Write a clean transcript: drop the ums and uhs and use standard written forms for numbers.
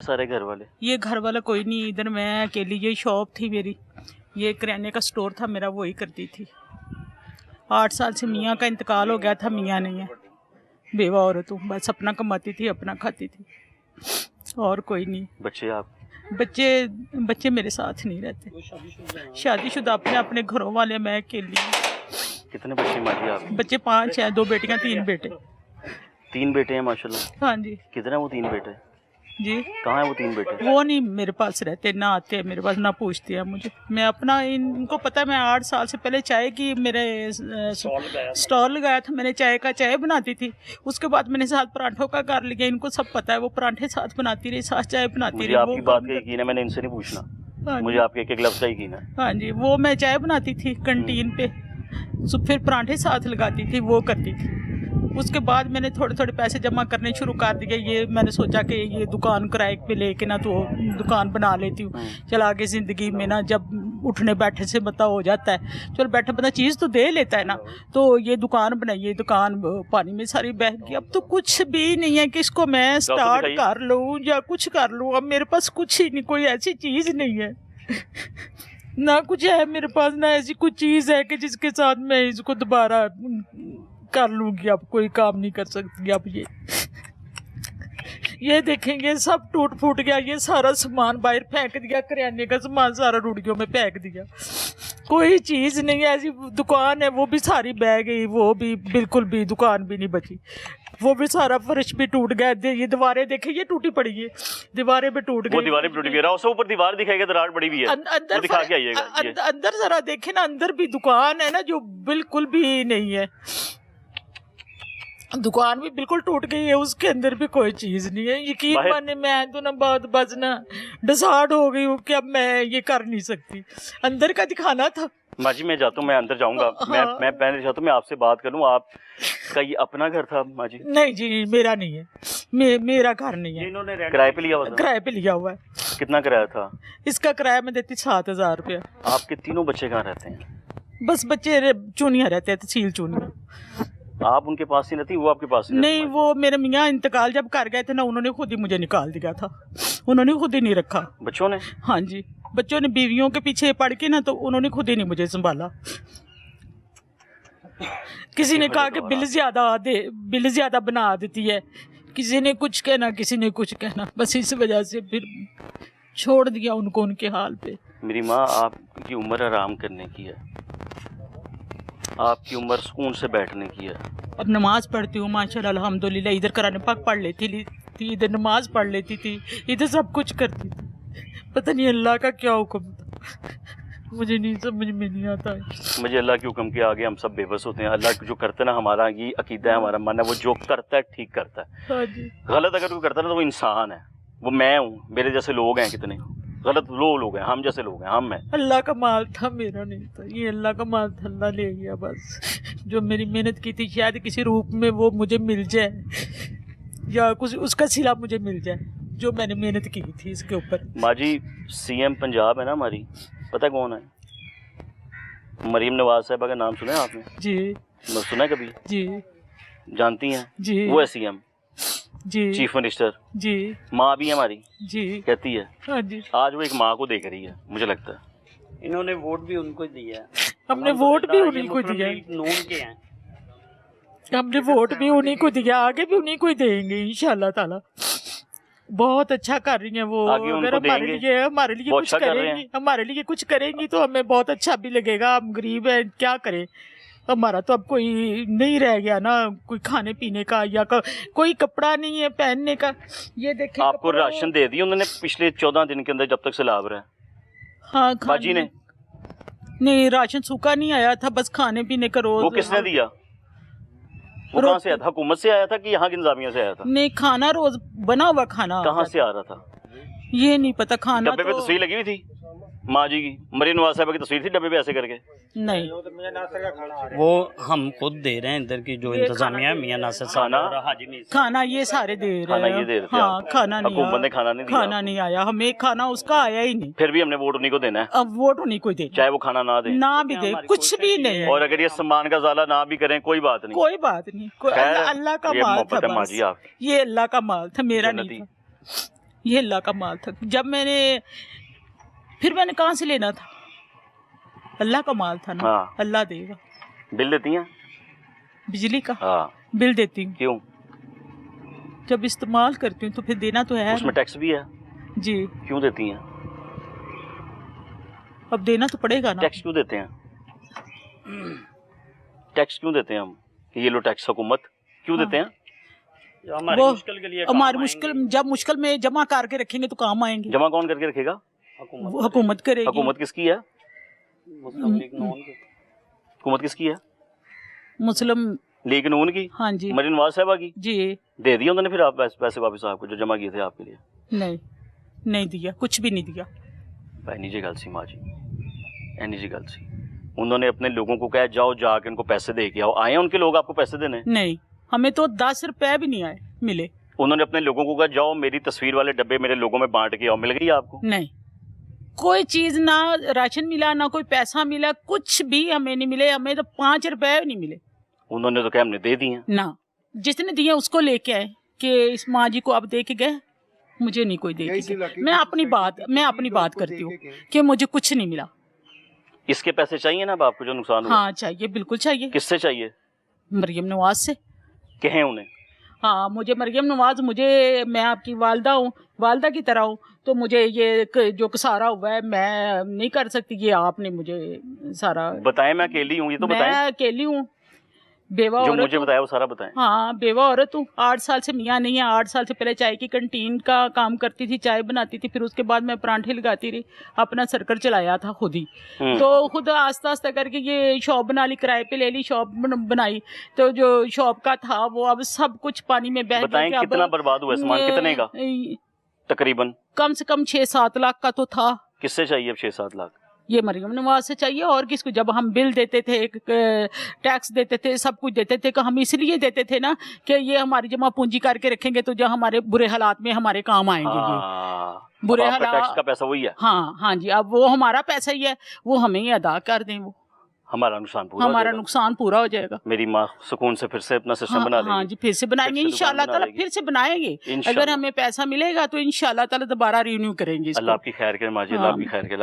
सारे घर वाले? ये घर वाला कोई नहीं, इधर मैं अकेली, ये शॉप थी मेरी, ये किराने का स्टोर था मेरा, वही करती थी। 8 साल से मियाँ का इंतकाल हो गया था, मियाँ नहीं है, बेवा औरत हूँ, बस अपना कमाती थी, अपना खाती थी, और कोई नहीं। बच्चे? आप बच्चे मेरे साथ नहीं रहते, शादीशुदा अपने अपने घरों वाले, मैं अकेली हूँ। कितने बच्चे माँ जी आप? बच्चे 5 हैं, 2 बेटियाँ 3 बेटे। 3 बेटे हैं माशाल्लाह। हाँ जी। कितने हैं वो 3 बेटे? जी कहाँ है वो 3 बेटे? वो नहीं मेरे पास रहते, ना आते हैं मेरे पास, ना पूछते हैं मुझे। मैं अपना इनको पता है, मैं 8 साल से पहले चाय की मेरे स्टॉल लगाया था, मैंने चाय बनाती थी। उसके बाद मैंने साथ पराठों का कर लिया, इनको सब पता है, वो पराठे साथ बनाती रही, साथ चाय बनाती रही। आपकी बात का यकीन है, मैंने इनसे नहीं पूछना, मुझे आपके एक लफ्ज़ का यकीन है। हाँ जी, वो मैं चाय बनाती थी कैंटीन पे, फिर पराठे साथ लगाती थी, वो करती थी। उसके बाद मैंने थोड़े थोड़े पैसे जमा करने शुरू कर दिए। ये मैंने सोचा कि ये दुकान किराए पे लेके ना तो दुकान बना लेती हूँ, चल आगे ज़िंदगी में ना जब उठने बैठे से बता हो जाता है, चल बैठे बंदा चीज़ तो दे लेता है ना। तो ये दुकान बनाई, ये दुकान पानी में सारी बह गई। अब तो कुछ भी नहीं है कि इसको मैं स्टार्ट कर लूँ या कुछ कर लूँ, अब मेरे पास कुछ ही नहीं, कोई ऐसी चीज़ नहीं है ना कुछ है मेरे पास, ना ऐसी कुछ चीज़ है कि जिसके साथ मैं इसको दोबारा कर लूँगी। अब कोई काम नहीं कर सकती। अब ये देखेंगे सब टूट फूट गया, ये सारा सामान बाहर फेंक दिया, करियाने का सामान सारा रुड़ियों में फेंक दिया, कोई चीज़ नहीं है। ऐसी दुकान है वो भी सारी बह गई, वो भी बिल्कुल भी दुकान भी नहीं बची, वो भी सारा फर्श भी टूट गया। ये दीवारें देखे, ये टूटी पड़ी है, दीवारें भी टूट गई। वो दीवारें भी टूट गई, उससे ऊपर दीवार दिखाएगा, दरार पड़ी हुई है, अंदर दिखा के आइएगा। अंदर जरा देखे ना, अंदर भी दुकान है ना जो बिल्कुल भी नहीं है, दुकान भी बिल्कुल टूट गई है, उसके अंदर भी कोई चीज नहीं है। यकीन माने मैं तो ना बहुत बजना डिसाइड हो गई हूँ कि अब मैं ये कर नहीं सकती, अंदर का दिखाना था। माँ जी मैं जाता हूँ, मैं अंदर जाऊँगा। हाँ। मैं चाहता हूँ मैं आपसे बात करूँ। आपका ये अपना घर था माँ जी? नहीं जी, मेरा नहीं है, मेरा घर नहीं है, इन्होंने किराए पे लिया हुआ था? किराए पे लिया हुआ है। कितना किराया था इसका किराया मैं देती 7,000 रुपया। आपके तीनों बच्चे कहाँ रहते हैं? बस बच्चे चूनिया रहते हैं, तहसील चूनिया। आप उनके पास ही रहती, वो आपके पास ही नहीं, वो मेरे मियाँ इंतकाल जब कर गए थे ना, उन्होंने खुद ही मुझे निकाल दिया था, उन्होंने खुद ही नहीं रखा। बच्चों ने? हाँ जी, बच्चों ने बीवियों के पीछे पड़ के ना, तो उन्होंने खुद ही नहीं मुझे संभाला। किसी ने कहा कि बिल ज्यादा बना देती है, किसी ने कुछ कहना, किसी ने कुछ कहना, बस इस वजह से फिर छोड़ दिया उनको उनके हाल पे। मेरी माँ, आपकी उम्र आराम करने की है, आपकी उम्र सुकून से बैठने की है। अब नमाज पढ़ती हूँ माशाल्लाह अल्हम्दुलिल्लाह, इधर कुरान पाक पढ़ लेती थी, इधर नमाज पढ़ लेती थी, इधर सब कुछ करती थी। पता नहीं अल्लाह का क्या हुक्म था, मुझे नहीं समझ में नहीं आता है। मुझे अल्लाह के हुक्म के आगे हम सब बेबस होते हैं। अल्लाह जो करता है ना, हमारा ये अकीदा है, हमारा मानना है, वो जो करता है ठीक करता है। हाँ जी। गलत अगर कोई करता है ना, तो वो इंसान है, वो मैं हूँ, मेरे जैसे लोग हैं कितने गलत लोग हैं, हम जैसे लोग हैं, हम हैं। अल्लाह का माल था, मेरा नहीं था, ये अल्लाह का माल था, अल्लाह ले गया बस। जो मेरी मेहनत की थी, शायद किसी रूप में वो मुझे मिल जाए, या कुछ उसका सिला मुझे मिल जाए, जो मैंने मेहनत की थी इसके ऊपर। माँ जी, सीएम पंजाब है ना हमारी, पता कौन है? मरीम नवाज साहिबा का नाम सुना है आपने? जी। सुना है कभी? जी। जानती हैं? जी। वो है सीएम जी, चीफ मिनिस्टर जी। माँ भी है हमारी जी, कहती है। हाँ जी। आज वो एक माँ को देख रही है, मुझे लगता है। इन्होंने वोट भी उनको दिया है, हमने वोट भी उन्हीं को दिया, नून के हैं, हमने वोट भी उन्हीं को दिया, आगे भी उन्हीं को ही देंगे इंशाल्लाह ताला। बहुत अच्छा कर रही हैं वो, अगर हमारे लिए कुछ करेंगी, हमारे लिए कुछ करेंगी तो हमें बहुत अच्छा भी लगेगा। हम गरीब हैं, क्या करें, हमारा तो अब कोई नहीं रह गया ना, कोई खाने पीने का या कोई कपड़ा नहीं है पहनने का। ये देखिए, आपको राशन दे दिया उन्होंने पिछले 14 दिन के अंदर, जब तक सैलाब रहा है? हाँ, बाजी ने? नहीं, राशन सूखा नहीं आया था, बस खाने पीने का रोज। वो किसने दिया? वो कहाँ से आया था? हुकूमत से आया था कि यहाँ की इंतजामिया से आया था? नहीं, खाना रोज बना हुआ खाना। कहाँ से आ रहा था ये नहीं पता। खाना डब्बे पे तस्वीर लगी हुई थी माँ जी की, मरीम नवाज साहिबा की तस्वीर थी डब्बे पे ऐसे करके? नहीं, वो हम खुद दे रहे हैं, इधर की जो इंतजामिया है मियां नासिर साहब और हाजी मीर साहब। खाना ये सारे दे रहे हैं। खाना ये दे रहे थे? हाँ, खाना नहीं, हुकूमत ने खाना नहीं दिया? खाना नहीं आया, हमें खाना उसका आया ही नहीं। फिर भी हमने वोट उन्हीं को देना है? अब वोट उन्हीं को दे, चाहे वो खाना ना दे, ना भी दे, कुछ भी नहीं। और अगर ये सम्मान का ज़ाला ना भी करें, कोई बात नहीं, कोई बात नहीं। अल्लाह का माल था, माँ जी आप, ये अल्लाह का माल था, मेरा नहीं था। ये अल्लाह का माल था। जब मैंने कहाँ से लेना था? अल्लाह का माल था ना। हाँ। अल्लाह देगा। बिल देती हैं? बिजली का हाँ। बिल देती हूँ। क्यों? जब इस्तेमाल करती हूँ तो फिर देना तो है। उसमें टैक्स भी है जी। क्यों देती हैं? अब देना तो पड़ेगा ना। टैक्स क्यों देते हैं? टैक्स क्यों देते हैं हम? ये लो टैक्स हुकूमत क्यों देते हैं? हमारी वो मुश्किल के लिए हमारी मुश्किल, जब मुश्किल में जमा करके रखेंगे तो काम आएंगे। जमा कौन करके रखेगा? वो हुकूमत करेगी। हुकूमत किसकी है? मुस्लिम लीग नून की। हुकूमत किसकी है? मुस्लिम लीग नून की। हाँ जी। मरीम नवाज साहिबा की। जी। दे दिया उन्होंने फिर आप पैसे वापस आपको जो जमा किए थे आपके लिए? नहीं दिया, कुछ भी नहीं दिया। भाई जी गल सी माँ जी, एनी जी गल सी। उन्होंने अपने लोगों को कहा जाओ जाके उनको पैसे दे के आओ। आए हैं उनके लोग आपको पैसे देने? नहीं, हमें तो 10 रुपए भी नहीं आए मिले। उन्होंने अपने लोगों को कहा जाओ मेरी तस्वीर वाले डब्बे मेरे लोगों में बांट के आओ। मिल गई आपको? नहीं, कोई चीज ना राशन मिला ना कोई पैसा मिला, कुछ भी हमें नहीं मिले। हमें तो 5 रुपए नहीं मिले। उन्होंने तो कहा हमने दे दिए ना, जिसने दिए उसको लेके आए कि इस माँ जी को आप दे के गए, मुझे नहीं कोई दे के गया। मैं अपनी बात करती हूँ कि मुझे कुछ नहीं मिला। इसके पैसे चाहिए ना अब आपको जो नुकसान हुआ? हाँ चाहिए, बिल्कुल चाहिए। किससे चाहिए? मरियम नवाज से। कहें उन्हें? हाँ, मुझे मरियम नवाज, मैं आपकी वालदा हूँ, वालदा की तरह हूँ, तो मुझे ये जो सारा हुआ है मैं नहीं कर सकती। ये आपने मुझे सारा बताएं। मैं अकेली हूँ ये तो बताएं। मैं अकेली हूँ, बेवा जो औरत मुझे हूँ। बताया वो सारा बताएं। हाँ, बेवा औरत हूँ। 8 साल से मियाँ नहीं है। 8 साल से पहले चाय की कैंटीन का काम करती थी, चाय बनाती थी। फिर उसके बाद मैं परांठे लगाती रही, अपना सर्कल चलाया था खुद ही। तो खुद आस्ता आस्ता करके ये शॉप बना ली, किराए पे ले ली, शॉप बनाई। तो जो शॉप का था वो अब सब कुछ पानी में बह बताएं गया। कितना बर्बाद हुआ सामान? कितने का तकरीबन? कम से कम 6-7 लाख का तो था। किससे चाहिए अब 6-7 लाख? ये मरियम नवाज से चाहिए और किसको? जब हम बिल देते थे, टैक्स देते थे, सब कुछ देते थे, हम इसलिए देते थे ना कि ये हमारी जमा पूंजी करके रखेंगे तो जो हमारे बुरे हालात में हमारे काम आएंगे। ये बुरे हालात, टैक्स का पैसा वही है। हाँ जी, अब वो हमारा पैसा ही है, वो हमें ही अदा कर दें। वो हमारा नुकसान पूरा हो जाएगा। मेरी माँ सुकून से फिर से अपना सिस्टम बना देगी। हाँ जी, फिर से बनाएंगे इंशाल्लाह ताला, फिर से बनाएंगे। अगर हमें पैसा मिलेगा तो इंशाल्लाह ताला दोबारा रिन्यू करेंगे इसको। अल्लाह आपकी खैर करे माँ जी, अल्लाह आपकी खैर करे।